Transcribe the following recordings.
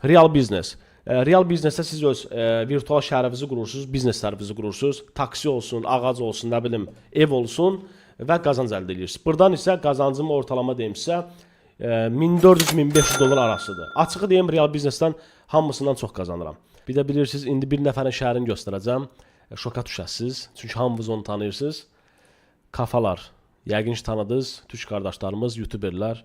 Real biznes. Real biznesdə siz öz virtual şəhərinizi qurursunuz, bizneslərinizi qurursunuz. Taksi olsun, ağac olsun, nə bilim, ev olsun və qazanc əldə edirsiniz. Buradan isə qazancım ortalama deyim sizə 1400-1500 dollar arasıdır. Açığı deyim, real biznesdən hamısından çox qazanıram. Bir də bilirsiniz, indi bir nəfərin şəhərini göstərəcəm. Şoka düşəsiniz, çünki hamınız onu tanıyırsınız. Kafalar, yəqin ki tanıdınız, türk qardaşlarımız, youtuberlər.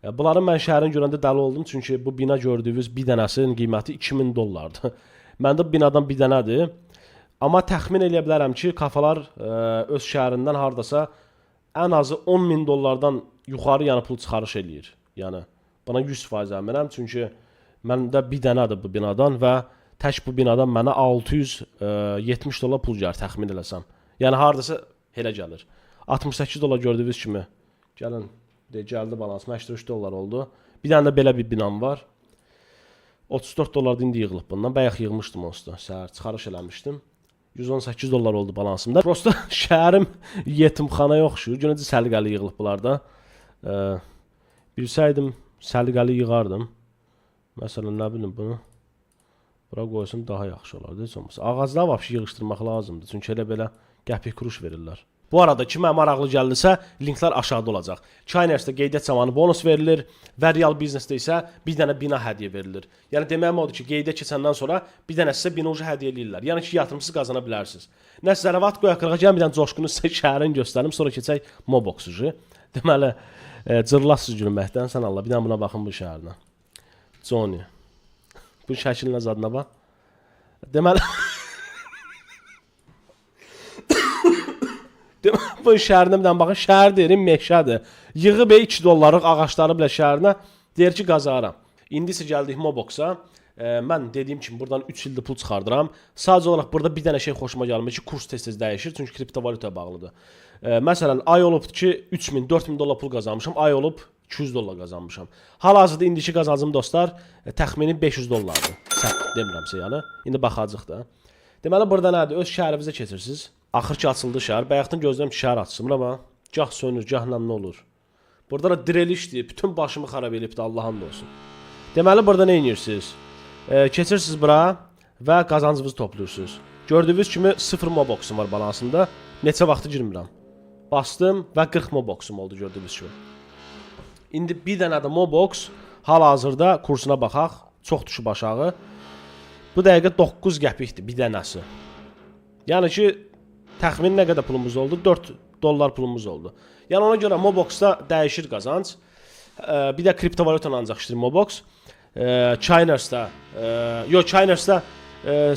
Bunların mən şəhərini görəndə dəli oldum, çünki bu bina gördüyünüz bir dənəsinin qiyməti 2000 dollardır. Məndə bu binadan bir dənədir. Amma təxmin eləyə bilərəm ki, kafalar öz şəhərindən hardasa ən azı 10.000 dollardan yuxarı yəni pul çıxarış eləyir. Yəni buna 100% əminəm, çünki məndə bir dənədir bu binadan və tək bu binadan mənə 670 dollar pul gəlir təxmin eləsəm. Yəni hardasa elə gəlir. 68 dollar gördüyünüz kimi. Gəlin, gəldi balans 83 dollar oldu. Bir dənə də belə bir binam var. 34 dollar indi yığılıb bundan. Bayaq yığmışdım onsuz da. Səhər çıxarış eləmişdim. 118 dollar oldu balansımda. Prosta şəhərim yetimxanaya oxşuyur. Necə səliqəli yığılıb bunlar da. Bilsəydim səliqəli yığardım. Məsələn, nə bilim bunu bura qoysam daha yaxşı olardı. Heç olmasa ağacları vəbşi yığışdırmaq lazımdır. Çünki elə belə qəpik kuruş verirlər. Bu arada kimə maraqlı gəldisə, linklər aşağıda olacaq. Çaynersdə qeydiyyat zamanı bonus verilir və real biznesdə isə bir dənə bina hədiyyə verilir. Yəni deməyim odur ki, qeydiyyat keçəndən sonra bir dənə sizə bina ucu hədiyyə eləyirlər. Yəni ki, yatırımsız qazana bilərsiniz. Nə zərəvat qoyaq qırığa gəlin, bir dənə coşqunu sizə şəhərini göstərim, sonra keçək Mobox ucu. Deməli, cırlasız gülməkdən sən Allah, bir dənə buna baxın bu şəhərinə. Johnny. Bu şəkilin zadına bax. Deməli bu şəhərinə bir dənə baxın, şəhər deyirəm, meşədir. Yığıb 2 dollarlıq ağaçları bilə şəhərinə deyir ki, qazaram. İndi isə gəldik Moboxa. Mən dediyim kimi buradan 3 ildir pul çıxardıram. Sadəcə olaraq burada bir dənə şey xoşuma gəlmir ki, kurs tez-tez dəyişir, çünki kriptovalyutaya bağlıdır. Məsələn, ay olubdur ki, 3000-4000 dollar pul qazanmışam, ay olub 200 dollar qazanmışam. Hal-hazırda indiki qazancım dostlar təxmini 500 dollardır. Səhv demirəmsə yəni. İndi baxacağıq da. Deməli burada nədir? Öz şəhərinizə keçirsiniz. Axır ki açıldı şəhər. Bayaqdan gözləyirəm ki, şəhər açılsın, amma gah sönür, gahla nə olur. Burada da dirilişdir. Bütün başımı xarab elibdir, Allah'ın olsun. Deməli burada nə edirsiniz? Keçirsiniz bura və qazancınızı toplayırsınız. Gördüyünüz kimi 0 Moboxum var balansında. Neçə vaxtı girmirəm. Bastım və 40 Moboxum oldu gördüyünüz kimi. İndi bir dənə də Mobox hal-hazırda kursuna baxaq. Çox düşüb aşağı. Bu dəqiqə 9 qəpikdir bir dənəsi. Yəni ki, təxmin nə qədər pulumuz oldu? 4 dollar pulumuz oldu. Yəni ona görə Moboxda dəyişir qazanc. Bir də kriptovalyutanı ancaq işləyir Mobox. Chainersda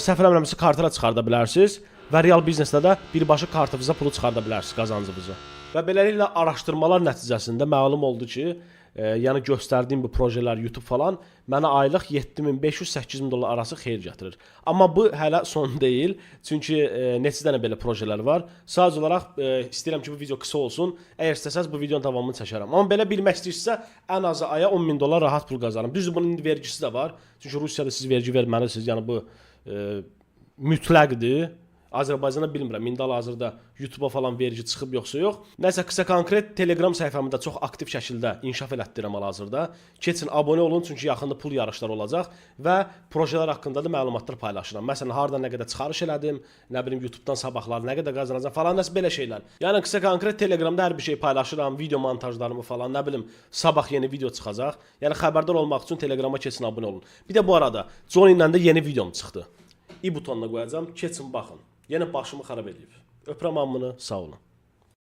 səhv eləmirəmsə kartlara çıxarda bilərsiniz və real biznesdə də birbaşa kartınıza pulu çıxarda bilərsiniz qazancınızı. Və beləliklə araşdırmalar nəticəsində məlum oldu ki, yəni göstərdiyim bu projelər YouTube falan mənə aylıq 7500-8000 dollar arası xeyir gətirir. Amma bu hələ son deyil. Çünki neçə dənə belə projelər var. Sadəcə olaraq istəyirəm ki, bu video qısa olsun. Əgər istəsəz bu videonun davamını çəkərəm. Amma belə bilmək istəyirsinizsə ən azı aya 10.000 dollar rahat pul qazanırım. Düzdür, bunun indi vergisi də var. Çünki Rusiyada siz vergi verməlisiniz. Yəni bu mütləqdir. Azərbaycanda bilmirəm, indi hal-hazırda YouTube-a falan vergi çıxıb yoxsa yox. Nəsə qısa konkret Telegram səhifəmi də çox aktiv şəkildə inkişaf elətdirirəm hal-hazırda. Keçin, abunə olun, çünki yaxında pul yarışları olacaq və projelər haqqında da məlumatlar paylaşıram. Məsələn, harda nə qədər çıxarış elədim, nə bilim YouTube-dan sabahlar nə qədər qazanacağam falan, nəsə belə şeylər. Yəni qısa konkret Telegramda hər bir şey paylaşıram, video montajlarımı falan, nə bilim, sabah yeni video çıxacaq. Yəni xəbərdar olmaq üçün Telegrama keçin, abunə olun. Bir də bu arada Johnny ilə də yeni videom çıxdı. i butonuna qoyacağam, keçin baxın. Yenə başımı xarab edib. Öpürəm hamını, sağ olun.